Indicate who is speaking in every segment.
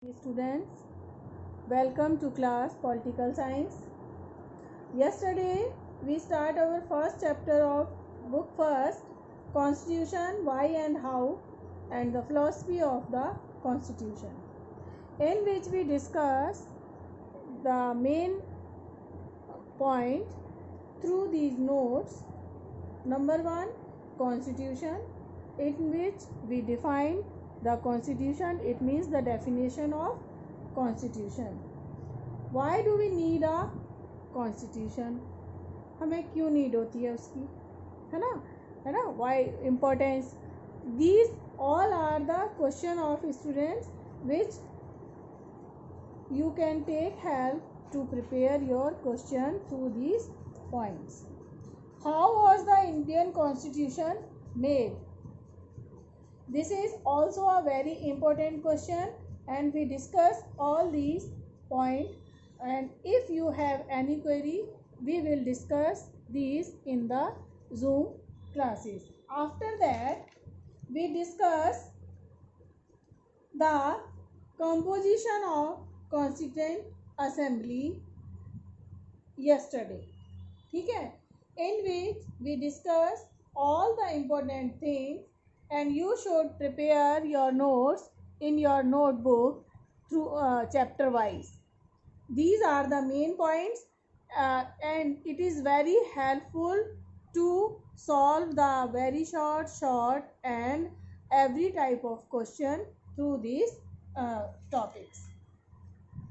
Speaker 1: Students, welcome to class Political Science. Yesterday we start our first chapter of book first, Constitution, Why and How, and the philosophy of the Constitution, in which we discuss the main point through these notes. Number 1, Constitution, in which we define the Constitution. It means the definition of Constitution. Why do we need a Constitution? हमें क्यों need होती है उसकी, है ना why importance. These all are the question of students which you can take help to prepare your question through these points. How was the Indian Constitution made? This is also a very important question, and we discuss all these points, and if you have any query we will discuss these in the Zoom classes. After that we discuss the composition of Constituent Assembly yesterday, ठीक है, in which we discuss all the important things, and you should prepare your notes in your notebook through chapter wise. These are the main points, and it is very helpful to solve the very short and every type of question through these topics.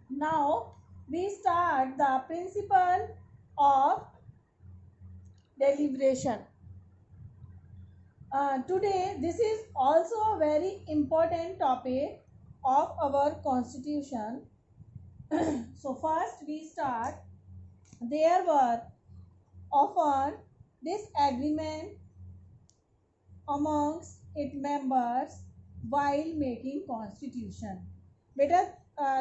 Speaker 1: Now we start the principle of deliberation. Today this is also a very important topic of our Constitution. So first we start. There were often disagreement amongst its members while making Constitution. Beta,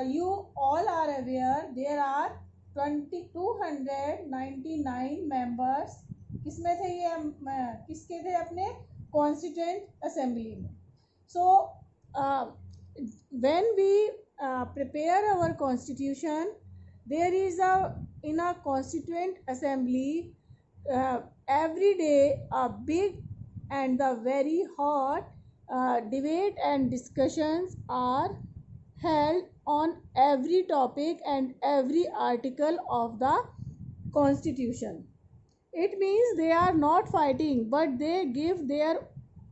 Speaker 1: you all are aware there are 299 members. किसमें थे ये, किसके थे अपने Constituent Assembly में. So when we prepare our Constitution, there is in a Constituent Assembly every day a big and the very hot debate and discussions are held on every topic and every article of the Constitution. It means they are not fighting, but they give their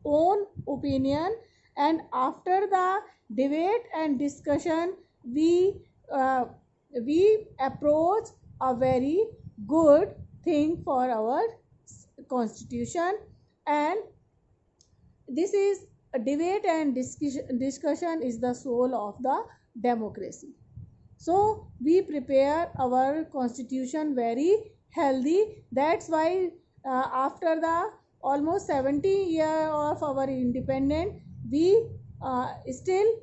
Speaker 1: own opinion, and after the debate and discussion we approach a very good thing for our Constitution. And this is a debate and discussion is the soul of the democracy. So we prepare our Constitution very healthy. That's why after the almost 70 years of our independence we still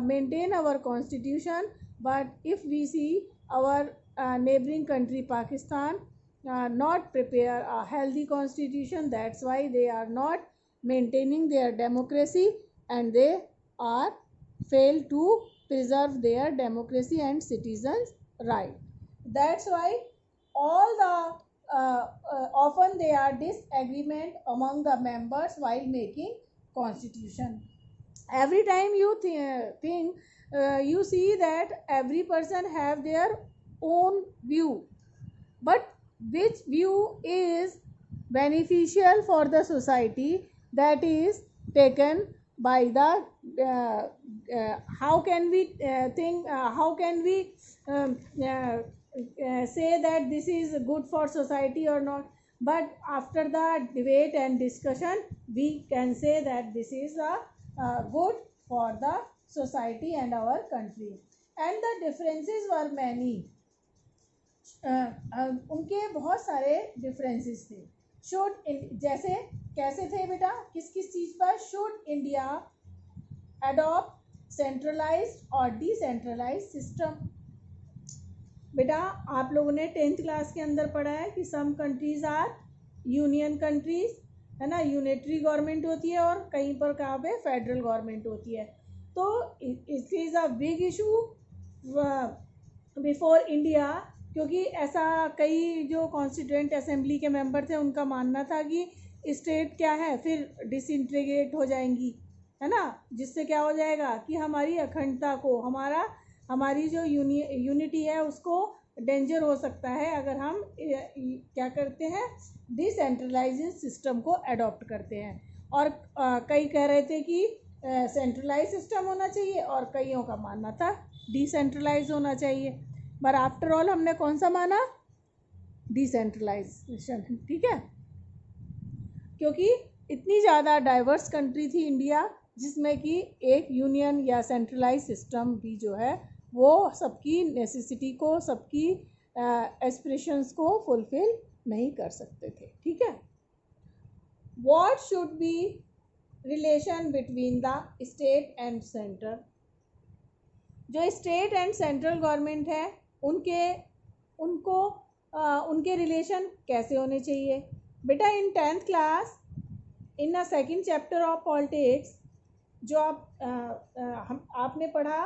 Speaker 1: maintain our Constitution. But if we see our neighboring country Pakistan not prepare a healthy Constitution, that's why they are not maintaining their democracy and they are fail to preserve their democracy and citizens' right. That's why all the often there are disagreement among the members while making Constitution. Every time you think you see that every person have their own view, but which view is beneficial for the society, that is taken by the how can we think how can we say that this is good for society or not. But after the debate and discussion we can say that this is good for the society and our country. And the differences were many. उनके बहुत सारे differences थे. Should जैसे कैसे थे बेटा, किस किस चीज़ पर. शुड इंडिया अडॉप्ट सेंट्रलाइज्ड और डिसेंट्रलाइज्ड सिस्टम. बेटा आप लोगों ने 10th क्लास के अंदर पढ़ा है कि some countries are union countries, है ना, यूनिटरी गवर्नमेंट होती है और कहीं पर कहाँ पे फेडरल गवर्नमेंट होती है. तो it is a big issue before India, क्योंकि ऐसा कई जो कॉन्स्टिट्यूएंट असेंबली के मेंबर थे उनका मानना था कि स्टेट क्या है फिर डिसइंटीग्रेट हो जाएंगी, है ना, जिससे क्या हो जाएगा कि हमारी अखंडता को, हमारी जो यूनिटी है उसको डेंजर हो सकता है अगर हम क्या करते हैं, डिसेंट्रलाइज्ड सिस्टम को अडॉप्ट करते हैं। और कई कह रहे थे कि सेंट्रलाइज सिस्टम होना चाहिए और कईयों का मानना था डिसेंट्रलाइज होना चाहिए, पर आफ्टर ऑल हमने कौन सा माना, डिसेंट्रलाइजेशन, ठीक है, क्योंकि इतनी ज़्यादा डाइवर्स कंट्री थी इंडिया, जिसमें कि एक यूनियन या सेंट्रलाइज सिस्टम भी जो है वो सबकी नेसेसिटी को, सबकी एस्पिरेशंस को फुलफिल नहीं कर सकते थे, ठीक है। What should be relation between the state and centre, जो स्टेट एंड सेंट्रल गवर्नमेंट है उनके रिलेशन कैसे होने चाहिए। बेटा इन 10th class in a second chapter of politics जो आपने पढ़ा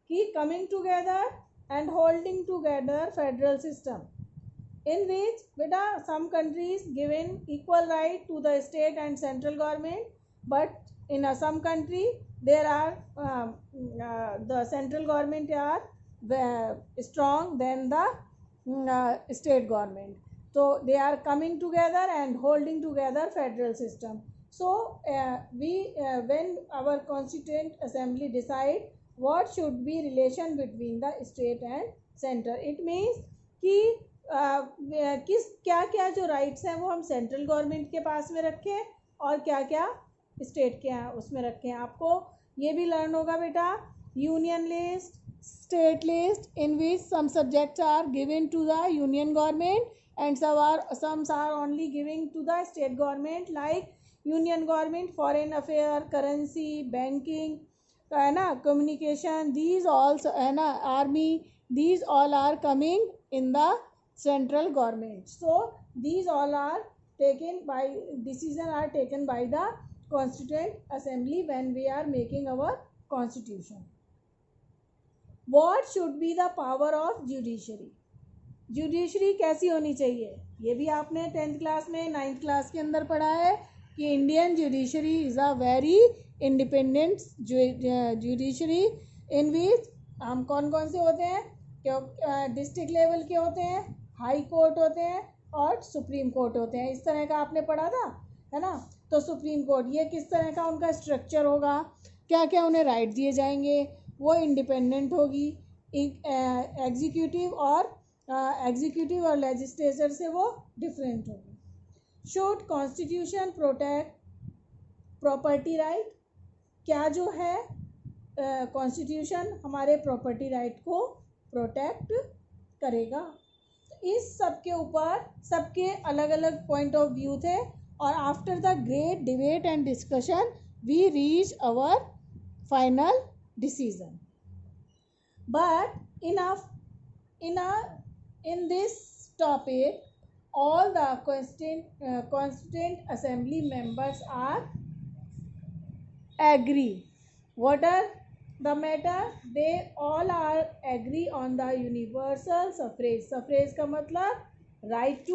Speaker 1: कि coming together and holding together federal system, in which beta some countries given equal right to the state and central government, but in some country there are the central government are strong than the state government, so they are coming together and holding together federal system. So when our constituent assembly decide what should be relation between the state and center, it means कि किस क्या क्या जो rights हैं वो हम central government के पास में रखें और क्या क्या स्टेट के हैं उसमें रखें। आपको ये भी लर्न होगा बेटा, union list, state list, in which some subjects are given to the union government and some are only giving to the state government, like union government foreign affair, currency, banking, है ना, communication, these all, है ना, army, these all are coming in the central government. So these all are taken by, decision are taken by the constituent assembly when we are making our constitution. What should be the power of judiciary, judiciary कैसी होनी चाहिए, ये भी आपने 10th class में 9th class के अंदर पढ़ा है कि Indian judiciary is a very independent judiciary, in which हम कौन कौन से होते हैं, डिस्ट्रिक्ट लेवल के होते हैं, हाई कोर्ट होते हैं और सुप्रीम कोर्ट होते हैं, इस तरह का आपने पढ़ा था, है ना। तो सुप्रीम कोर्ट ये किस तरह का उनका स्ट्रक्चर होगा, क्या क्या उन्हें राइट दिए जाएंगे, वो इंडिपेंडेंट होगी, एग्जीक्यूटिव और लेजिस्लेचर से वो डिफरेंट होगी। Should constitution protect property right, क्या जो है कॉन्स्टिट्यूशन हमारे प्रॉपर्टी राइट को प्रोटेक्ट करेगा। इस सब के ऊपर सबके अलग अलग पॉइंट ऑफ व्यू थे, और after the great debate and discussion we reach our final decision. But in this topic all the constituent assembly members are agree. What are the matter? They all are agree on the universal suffrage. Suffrage का मतलब right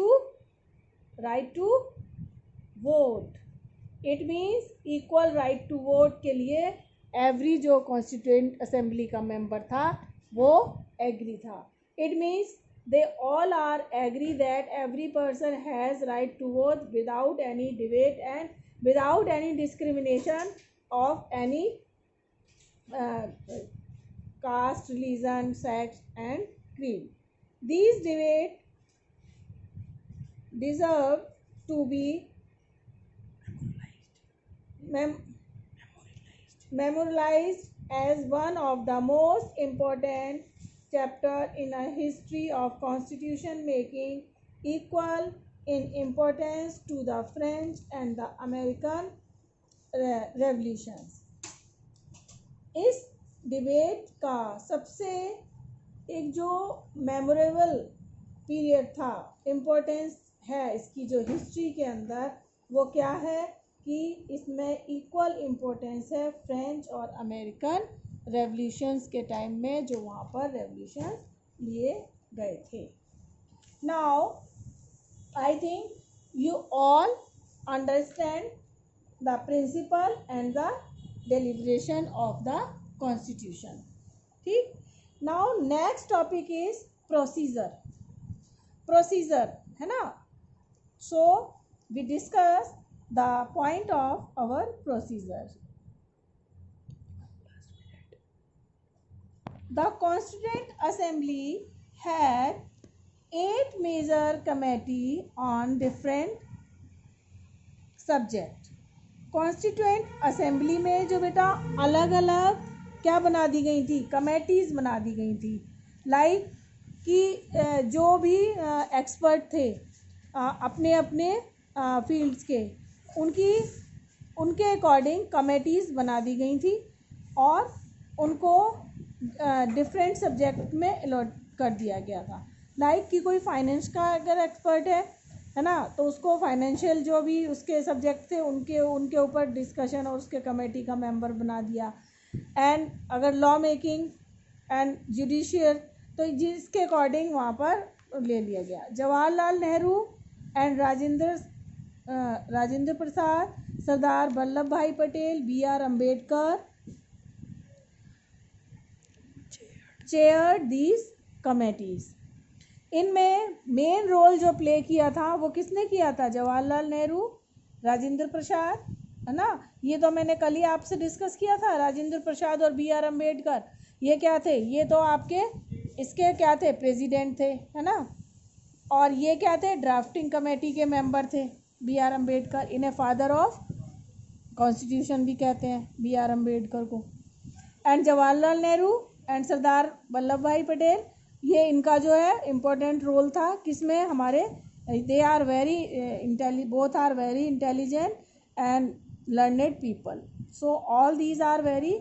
Speaker 1: to vote. It means equal right to vote के लिए every जो constituent assembly का member था वो agree था. It means they all are agree that every person has right to vote without any debate and without any discrimination of any caste, religion, sex and creed. These debate deserve to be memorialized as one of the most important chapter in a history of constitution making, equal in importance to the French and the American revolutions. इस debate का सबसे एक जो memorable period था, importance है इसकी जो history के अंदर, वो क्या है कि इसमें इक्वल इम्पोर्टेंस है फ्रेंच और अमेरिकन रेवोल्यूशंस के टाइम में, जो वहाँ पर रेवोल्यूशन लिए गए थे. Now I think you all understand the principle and the deliberation of the constitution. ठीक. Now next topic is procedure. Procedure है ना. So we discuss the point of our procedure. The Constituent Assembly had 8 major committee on different subject. Constituent Assembly में जो बेटा अलग अलग क्या बना दी गई थी, कमेटीज बना दी गई थी. लाइक कि जो भी एक्सपर्ट थे अपने अपने फील्ड्स के, उनके अकॉर्डिंग कमेटीज़ बना दी गई थी और उनको डिफरेंट सब्जेक्ट में अलॉट कर दिया गया था. लाइक कि कोई फाइनेंस का अगर एक्सपर्ट है ना, तो उसको फाइनेंशियल जो भी उसके सब्जेक्ट थे उनके ऊपर डिस्कशन और उसके कमेटी का मेंबर बना दिया. एंड अगर लॉ मेकिंग एंड जुडिशियल, तो जिसके अकॉर्डिंग वहाँ पर ले लिया गया. जवाहरलाल नेहरू एंड राजेंद्र प्रसाद, सरदार वल्लभ भाई Patel, B.R. Ambedkar chaired these committees. इनमें मेन रोल जो प्ले किया था वो किसने किया था? जवाहरलाल नेहरू, राजेंद्र प्रसाद, है ना. ये तो मैंने कल ही आपसे डिस्कस किया था. राजेंद्र प्रसाद और B.R. अम्बेडकर ये क्या थे? ये तो आपके इसके क्या थे? प्रेसिडेंट थे, है ना. और ये क्या थे? ड्राफ्टिंग कमेटी के मेंबर थे. B.R. अम्बेडकर, इन्हें फादर ऑफ कॉन्स्टिट्यूशन भी कहते हैं, B.R. अम्बेडकर को. एंड जवाहरलाल नेहरू एंड सरदार वल्लभ भाई पटेल, ये इनका जो है इम्पोर्टेंट रोल था किसमें? हमारे they are very both are very intelligent and learned people. So all these are very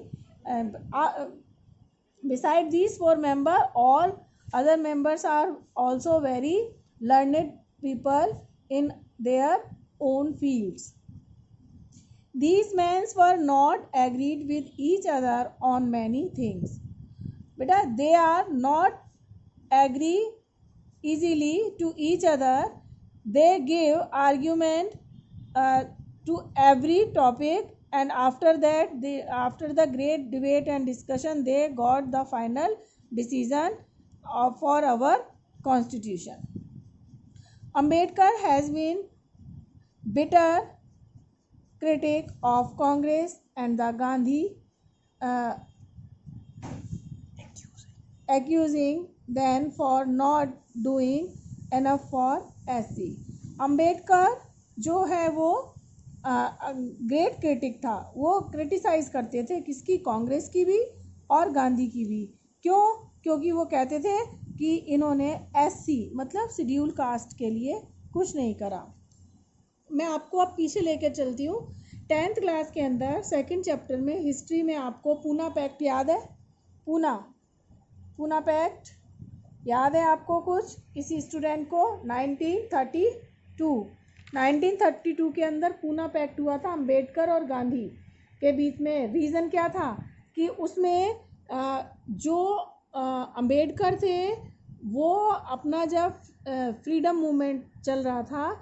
Speaker 1: beside these 4 members, all other members are also very learned people in their own fields. These men were not agreed with each other on many things. Beta, they are not agree easily to each other. They give argument to every topic, and after that after the great debate and discussion, they got the final decision for our constitution. Ambedkar has been bitter critic of Congress and the Gandhi, accusing them for not doing enough for SC. Ambedkar जो है वो great critic था. वो criticise करते थे किसकी? कांग्रेस की भी और गांधी की भी. क्यों? क्योंकि वो कहते थे कि इन्होंने SC मतलब शेड्यूल कास्ट के लिए कुछ नहीं करा. मैं आपको अब पीछे लेकर चलती हूँ. 10th क्लास के अंदर 2nd चैप्टर में हिस्ट्री में आपको पूना पैक्ट याद है? पूना पैक्ट याद है आपको कुछ? किसी स्टूडेंट को? 1932 के अंदर पूना पैक्ट हुआ था अम्बेडकर और गांधी के बीच में. रीज़न क्या था कि उसमें जो अम्बेडकर थे वो अपना जब फ्रीडम मूवमेंट चल रहा था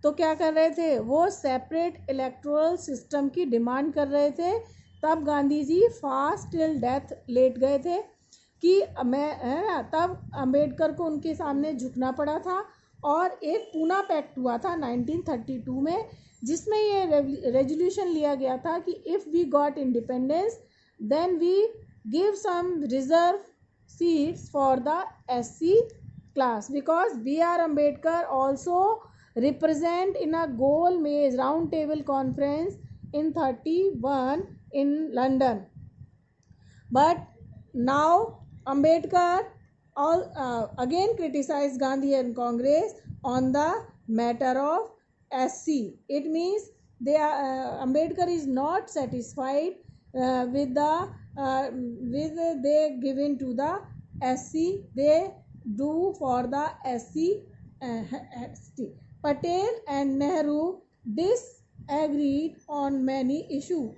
Speaker 1: तो क्या कर रहे थे? वो सेपरेट इलेक्टोरल सिस्टम की डिमांड कर रहे थे. तब Gandhi ji fast till death late गए थे कि तब अम्बेडकर को उनके सामने झुकना पड़ा था. और एक पूना पैक्ट हुआ था 1932 में, जिसमें ये रेजोल्यूशन लिया गया था कि if we got independence then we give some reserve seats for the SC class, because B.R. Ambedkar also represent in a goal maze round table conference in 31 in London. But now Ambedkar again criticized Gandhi and Congress on the matter of SC. It means Ambedkar is not satisfied with they given to the SC. They do for the SC. Patel and Nehru agreed on many issues.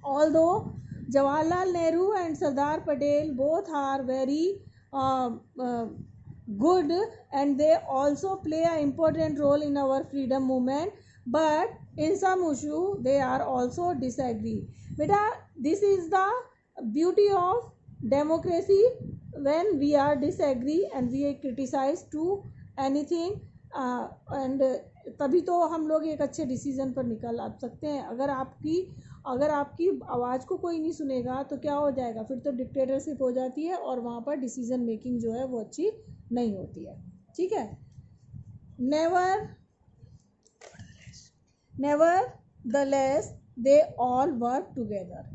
Speaker 1: Although Jawaharlal Nehru and Sardar Patel both are very uh, uh, good, and they also play an important role in our freedom movement, but in some issue they are also disagree. Beta, this is the beauty of democracy, when we are disagree and we criticize to anything, and तभी तो हम लोग एक अच्छे decision पर निकल आ सकते हैं. अगर आपकी आवाज़ को कोई नहीं सुनेगा तो क्या हो जाएगा, फिर तो डिक्टेटरशिप हो जाती है और वहाँ पर डिसीजन मेकिंग जो है वो अच्छी नहीं होती है. ठीक है. Never the less they all work together.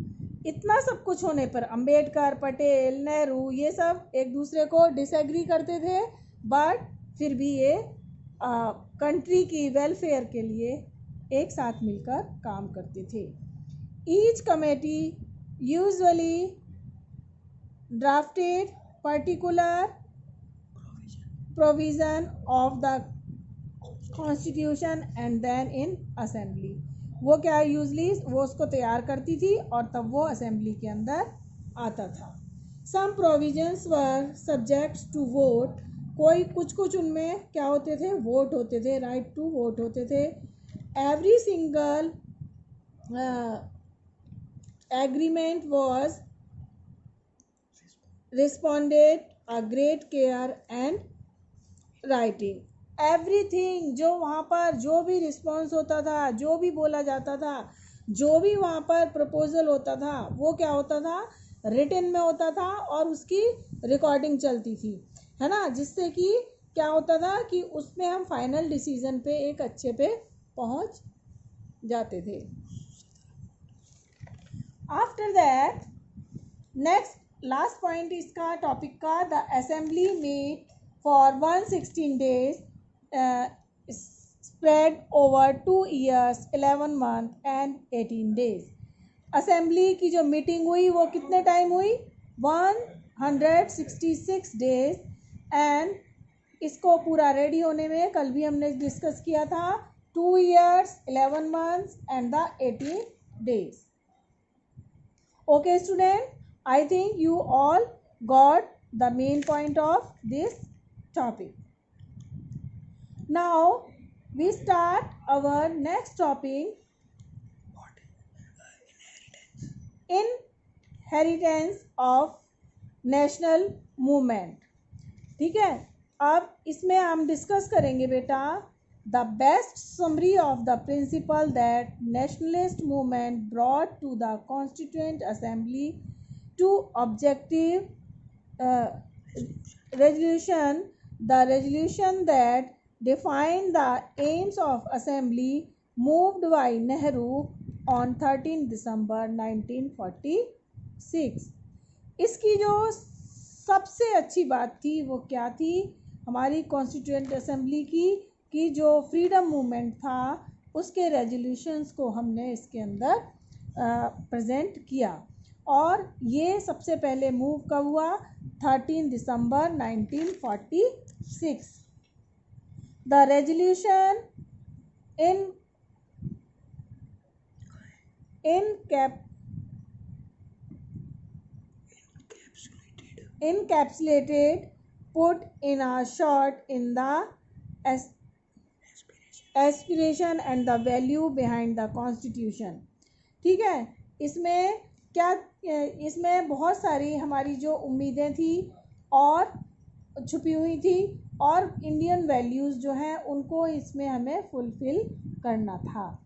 Speaker 1: इतना सब कुछ होने पर अंबेडकर, पटेल, नेहरू ये सब एक दूसरे को डिसएग्री करते थे, बट फिर भी ये कंट्री की वेलफेयर के लिए एक साथ मिलकर काम करते थे. Each committee usually drafted particular provision of the constitution and then in assembly. वो क्या यूजली वो उसको तैयार करती थी और तब वो असेंबली के अंदर आता था. Some provisions were subject to vote. कोई कुछ उनमें क्या होते थे, वोट होते थे, राइट टू वोट होते थे. Every single agreement was responded a great care and writing. Everything जो वहाँ पर जो भी रिस्पॉन्स होता था, जो भी बोला जाता था, जो भी वहाँ पर प्रपोजल होता था, वो क्या होता था, रिटन में होता था और उसकी रिकॉर्डिंग चलती थी, है ना, जिससे कि क्या होता था कि उसमें हम फाइनल डिसीजन पे एक अच्छे पे पहुँच जाते थे. After that next last point इसका टॉपिक का, the assembly meet for 116 days, spread over 2 years, 11 months and 18 days. Assembly की जो मीटिंग हुई वो कितने टाइम हुई, 166 डेज, एंड इसको पूरा रेडी होने में कल भी हमने डिस्कस किया था 2 years, 11 months and the 18 days. Okay student, I think you all got the main point of this topic. Now we start our next topic, inheritance of national movement. ठीक है. अब इसमें हम डिस्कस करेंगे बेटा the best summary of the principle that nationalist movement brought to the Constituent Assembly to objective resolution. The resolution that defined the aims of assembly moved by Nehru on 13 December 1946. इसकी जो सबसे अच्छी बात थी वो क्या थी, हमारी कॉन्स्टिट्यूएंट असेंबली की कि जो फ्रीडम मूवमेंट था उसके रेजोल्यूशंस को हमने इसके अंदर प्रेजेंट किया. और ये सबसे पहले मूव कब हुआ, 13 दिसंबर 1946. The resolution encapsulated put in a short in the aspiration and the value behind the constitution. ठीक है. इसमें क्या, इसमें बहुत सारी हमारी जो उम्मीदें थी और छुपी हुई थी और इंडियन वैल्यूज़ जो हैं उनको इसमें हमें फुलफिल करना था.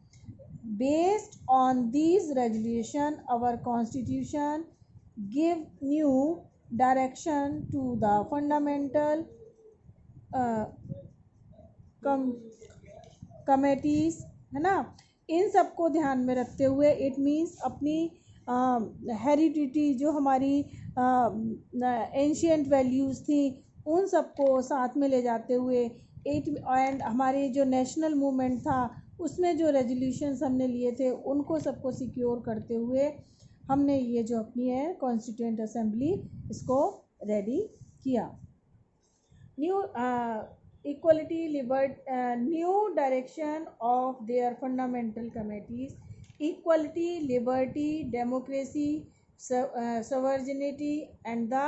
Speaker 1: Based on these resolution our constitution give new direction to the fundamental committees, है ना. इन सब को ध्यान में रखते हुए इट मीन्स अपनी हेरिडिटी जो हमारी एंशियंट वैल्यूज़ थी उन सबको साथ में ले जाते हुए एंड हमारे जो नेशनल मूवमेंट था उसमें जो रेजोल्यूशंस हमने लिए थे उनको सबको सिक्योर करते हुए हमने ये जो अपनी है कॉन्स्टिट्यूएंट असेंबली इसको रेडी किया. New equality, liberty, new direction of their fundamental committees: equality, liberty, democracy, sovereignty, and the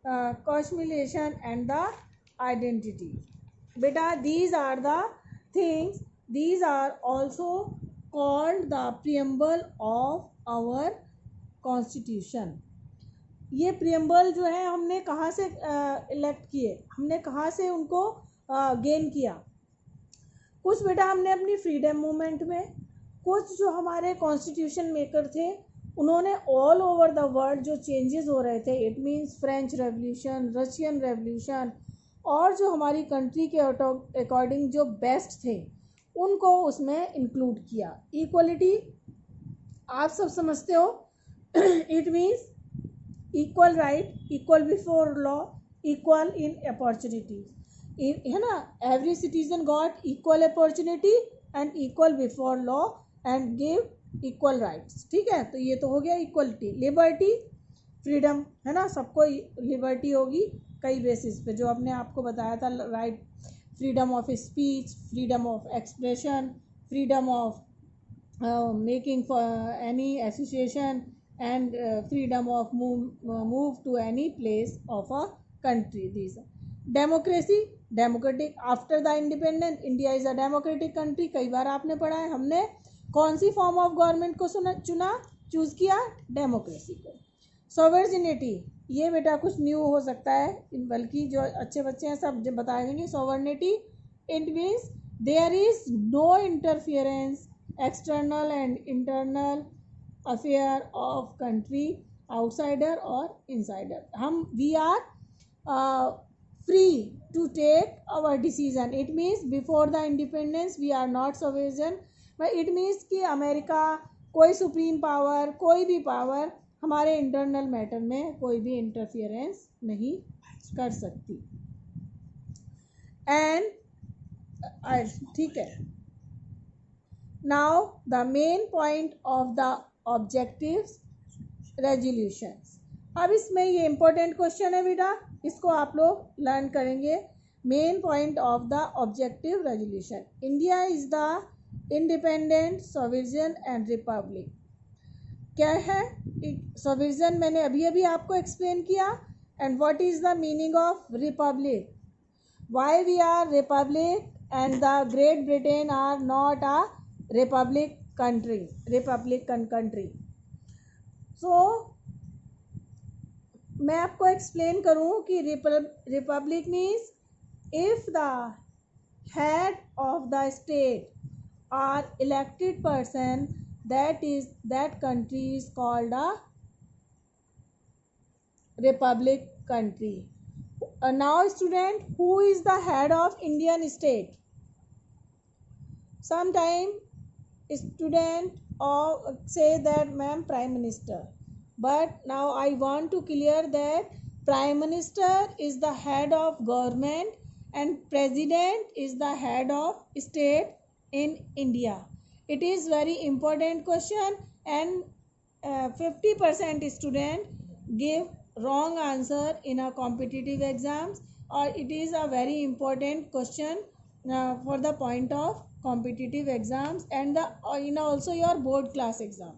Speaker 1: uh, cosmulation and the identity. Beta, these are the things, these are also called the preamble of our constitution. ये preamble जो है हमने कहाँ से elect किए, हमने कहाँ से उनको गेन किया? कुछ बेटा हमने अपनी फ्रीडम मूवमेंट में, कुछ जो हमारे कॉन्स्टिट्यूशन मेकर थे उन्होंने ऑल ओवर द वर्ल्ड जो चेंजेस हो रहे थे, it means French revolution, Russian revolution, और जो हमारी कंट्री के अकॉर्डिंग जो बेस्ट थे उनको उसमें इंक्लूड किया। इक्वलिटी आप सब समझते हो, it means equal right, equal before law, equal in opportunities, है ना। Every citizen got equal opportunity and equal before law and give equal rights. ठीक है, तो ये तो हो गया इक्वलिटी। लिबर्टी, फ्रीडम, है ना, सबको लिबर्टी होगी कई बेसिस पे, जो आपने आपको बताया था, right, freedom of speech, freedom of expression, freedom of making for any association, and freedom of move to any place of a country. These democracy, democratic, after the independence India is a democratic country। कई बार आपने पढ़ा है, हमने कौन सी form of government को choose किया? Democracy को। Sovereignty, ये बेटा कुछ न्यू हो सकता है, बल्कि जो अच्छे बच्चे हैं सब बता देंगे। Sovereignty, it means there is no interference external and internal affair of country, outsider और इनसाइडर। हम we are free to take our decision. It means before the independence we are not sovereign. It means कि America, कोई supreme power, कोई भी power हमारे internal matter में कोई भी इंटरफियरेंस नहीं कर सकती। एंड ठीक है, now the main point of the objectives resolutions. अब इसमें ये इंपॉर्टेंट क्वेश्चन है बेटा, इसको आप लोग लर्न करेंगे। Main point of the objective resolution: India is the independent, sovereign and republic. क्या है सॉवरेन? मैंने अभी अभी आपको एक्सप्लेन किया। And what is the meaning of republic? Why we are republic and the great Britain are not a republic country, republican country? So मैं आपको explain करूं कि republic means if the head of the state are elected person, that country is called a republic country. Now student, who is the head of Indian state? Sometime student or say that ma'am prime minister, but now I want to clear that prime minister is the head of government and president is the head of state in India. It is very important question, and 50% student give wrong answer in a competitive exams, or it is a very important question for the point of competitive exams and the in also your board class exam.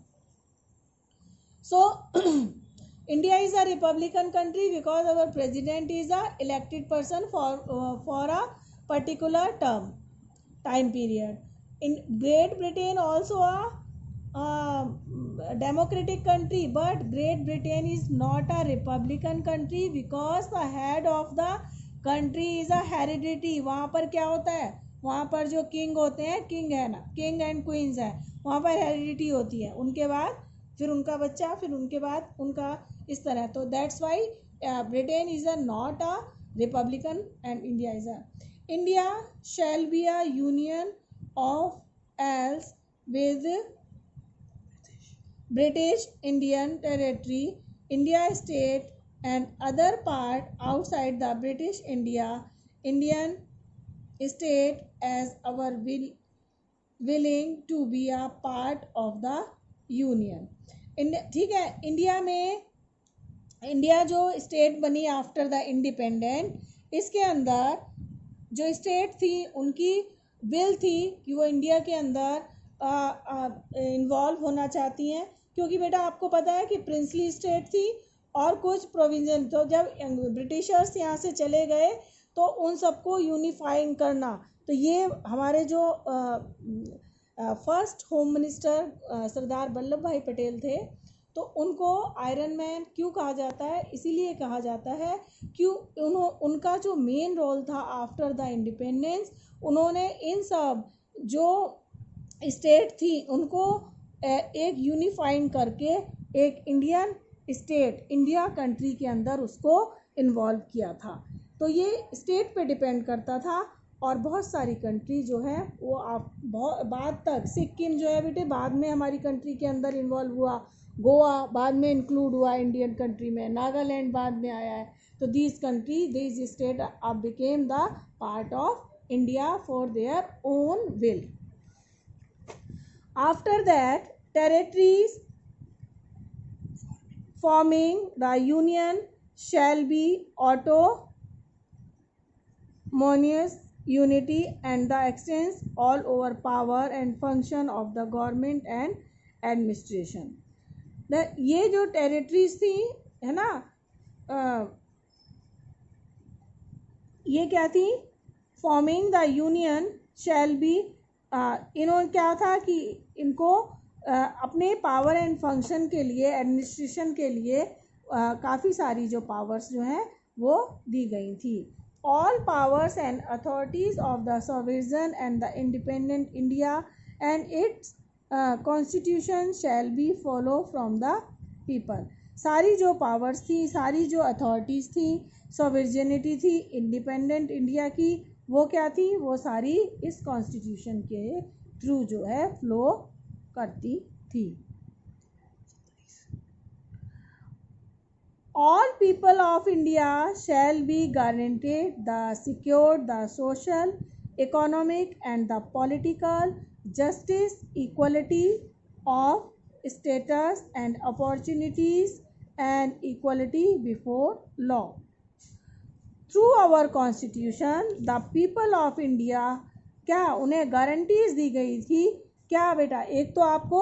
Speaker 1: So India is a republican country because our president is a elected person for a particular time period. In Great Britain also a democratic country, but Great Britain is not a republican country because the head of the country is a hereditary. वहाँ पर क्या होता है, वहाँ पर जो king होते हैं, किंग है ना, किंग एंड क्वींस है, वहाँ पर हेरिडिटी होती है, उनके बाद फिर उनका बच्चा, फिर उनके बाद उनका, इस तरह। तो that's why Britain is a not a Republican and India is a. India shall be a union of else with British Indian territory, India state and other part outside the British Indian state as our willing to be a part of the union. ठीक है, India में India जो state बनी after the independent, इसके अंदर जो state थी उनकी विल थी कि वो इंडिया के अंदर इन्वॉल्व होना चाहती हैं, क्योंकि बेटा आपको पता है कि प्रिंसली स्टेट थी और कुछ प्रोविजन। तो जब ब्रिटिशर्स यहाँ से चले गए तो उन सबको यूनिफाइंग करना, तो ये हमारे जो first home minister Sardar Vallabh भाई पटेल थे, तो उनको आयरन मैन क्यों कहा जाता है, इसीलिए कहा जाता है कि उनका जो मेन रोल था आफ्टर द इंडिपेंडेंस, उन्होंने इन सब जो स्टेट थी उनको एक यूनिफाइंग करके एक इंडियन स्टेट, इंडिया कंट्री के अंदर उसको इन्वॉल्व किया था। तो ये स्टेट पे डिपेंड करता था। और बहुत सारी कंट्री जो है वो आप बहुत बाद तक, सिक्किम जो है बेटे बाद में हमारी कंट्री के अंदर इन्वॉल्व हुआ, गोवा बाद में इंक्लूड हुआ इंडियन कंट्री में, नागालैंड बाद में आया है। तो दीज कंट्री, दीज स्टेट अब became the part of India for their own will. After that territories forming the union shall be autonomous unity and the extends all over power and function of the government and administration। ये जो territories थी है ना, ये क्या थी, forming the union shall be, इन्होंने क्या था कि इनको अपने पावर एंड फंक्शन के लिए, एडमिनिस्ट्रेशन के लिए काफ़ी सारी जो पावर्स जो हैं वो दी गई थी। All powers and authorities of the sovereign and the independent India and it's constitution shall be follow from the people. सारी जो पावर्स थी, सारी जो अथॉरिटीज़ थी, सॉवरेनिटी थी इंडिपेंडेंट इंडिया की, वो क्या थी, वो सारी इस कॉन्स्टिट्यूशन के थ्रू जो है फ्लो करती थी। All people of India shall be guaranteed the secured the social, economic and the political justice, equality of status and opportunities and equality before law। Through our constitution the people of India, क्या उन्हें guarantees दी गई थी, क्या बेटा, एक तो आपको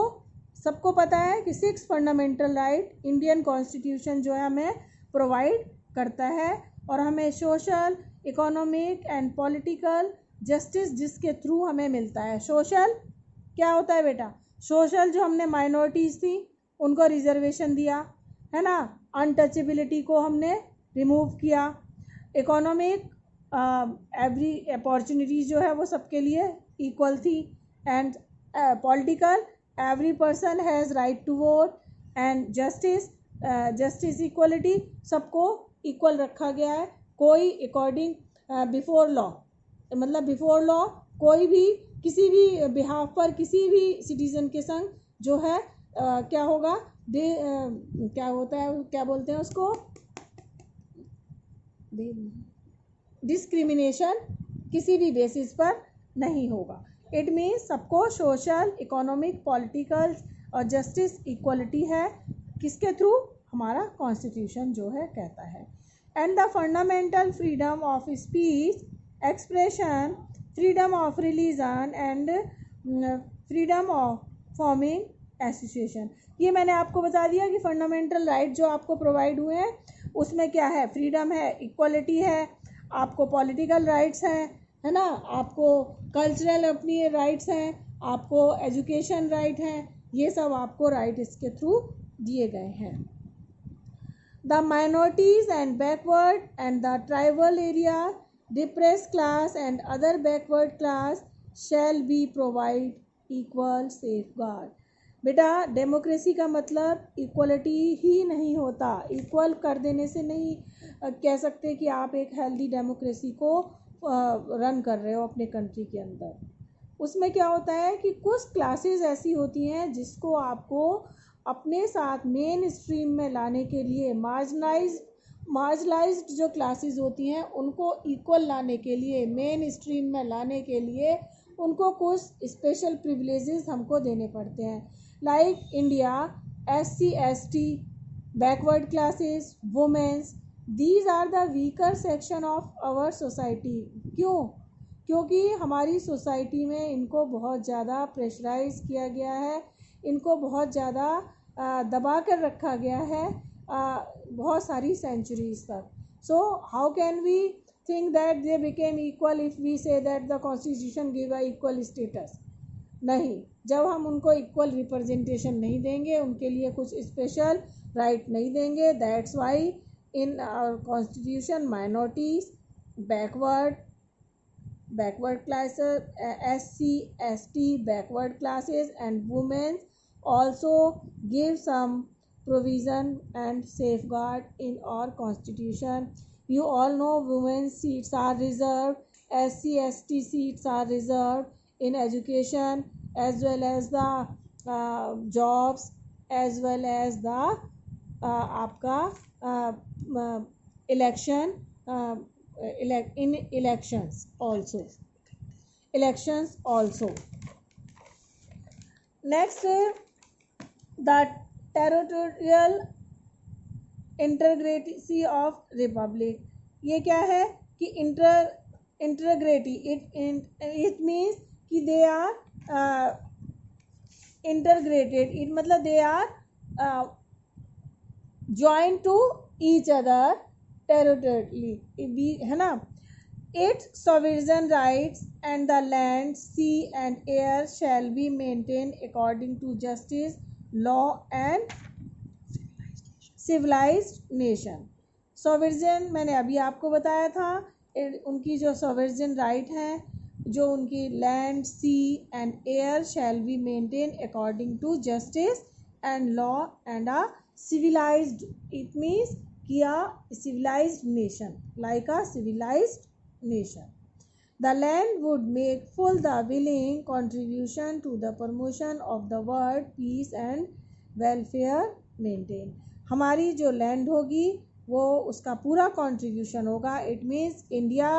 Speaker 1: सबको पता है कि 6 फंडामेंटल राइट इंडियन कॉन्स्टिट्यूशन जो है हमें प्रोवाइड करता है, और हमें social, economic and political justice जिसके थ्रू हमें मिलता है। सोशल क्या होता है बेटा, सोशल जो हमने माइनॉरिटीज़ थी उनको रिजर्वेशन दिया है ना, अनटचेबिलिटी को हमने रिमूव किया। इकोनॉमिक एवरी अपॉर्चुनिटीज़ जो है वो सबके लिए इक्वल थी। And political every person has right to vote and justice equality, सबको इक्वल रखा गया है। कोई अकॉर्डिंग बिफोर लॉ, मतलब बिफोर लॉ कोई भी किसी भी बिहाफ पर किसी भी सिटीजन के संग जो है क्या होगा, क्या होता है, क्या बोलते हैं उसको, डिस्क्रिमिनेशन किसी भी बेसिस पर नहीं होगा। इट मीन्स सबको सोशल, इकोनॉमिक, पॉलिटिकल और जस्टिस इक्वलिटी है, किसके थ्रू, हमारा कॉन्स्टिट्यूशन जो है कहता है। And the fundamental freedom of speech, expression, freedom of religion and freedom of forming association. ये मैंने आपको बता दिया कि फंडामेंटल राइट जो आपको प्रोवाइड हुए हैं उसमें क्या है, फ्रीडम है, इक्वलिटी है, आपको पॉलिटिकल राइट्स हैं, है ना, आपको कल्चरल अपनी राइट्स हैं, आपको एजुकेशन राइट हैं, ये सब आपको राइट इसके थ्रू दिए गए हैं। The minorities and backward and the tribal area, depressed class and other backward class shall be provide equal safeguard. बेटा डेमोक्रेसी का मतलब इक्वलिटी ही नहीं होता, इक्वल कर देने से नहीं कह सकते कि आप एक हेल्दी डेमोक्रेसी को रन कर रहे हो अपने कंट्री के अंदर। उसमें क्या होता है कि कुछ क्लासेस ऐसी होती हैं जिसको आपको अपने साथ मेन स्ट्रीम में लाने के लिए, मार्जिनलाइज्ड जो क्लासेस होती हैं उनको इक्वल लाने के लिए, मेन स्ट्रीम में लाने के लिए उनको कुछ स्पेशल प्रिविलेजेस हमको देने पड़ते हैं। Like India SC ST backward classes, women. These are the weaker section of our society. क्यों? क्योंकि हमारी सोसाइटी में इनको बहुत ज़्यादा प्रेशराइज किया गया है, इनको बहुत ज़्यादा दबा कर रखा गया है बहुत सारी सेंचुरीज तक. So how can we think that they became equal if we say that the constitution give a equal status? नहीं, जब हम उनको इक्वल रिप्रेजेंटेशन नहीं देंगे, उनके लिए कुछ स्पेशल राइट नहीं देंगे, that's why in our constitution minorities, backward classes, SC ST backward classes and women also give some provision and safeguard in our constitution. You all know women's seats are reserved, SC ST seats are reserved in education as well as the jobs as well as the आपका election in elections also. Next, the territorial integrity of republic. ये क्या है कि इंटरग्रेटी, it means कि they are integrated, it मतलब they are join to each other territorially, है ना. Its sovereign rights and the land, sea and air shall be maintain according to justice, law and civilized nation. Sovereign मैंने अभी आपको बताया था, उनकी जो सॉवरेन राइट हैं, जो उनकी land, sea and air shall be maintain according to justice and law and a civilized, it means कि a civilized nation, like a civilized nation. The land would make full the willing contribution to the promotion of the world peace and welfare maintained. हमारी जो land होगी वो उसका पूरा contribution होगा. It means India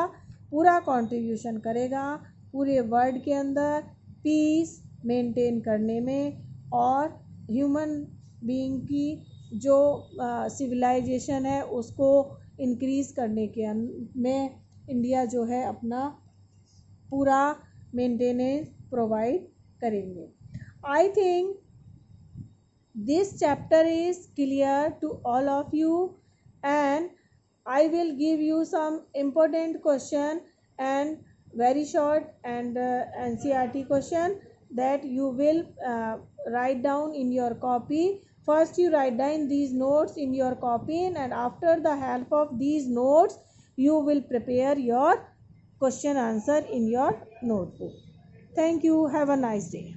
Speaker 1: पूरा contribution करेगा पूरे वर्ल्ड के अंदर पीस मेंटेन करने में, और ह्यूमन बीइंग की जो सिविलाइजेशन है उसको इंक्रीज़ करने के में इंडिया जो है अपना पूरा मेंटेनेंस प्रोवाइड करेंगे. I think this chapter is clear to all of you, and I will give you some important question and very short and NCERT question that you will write down in your copy. First you write down these notes in your copy, and after the help of these notes you will prepare your question answer in your notebook. Thank you. Have a nice day.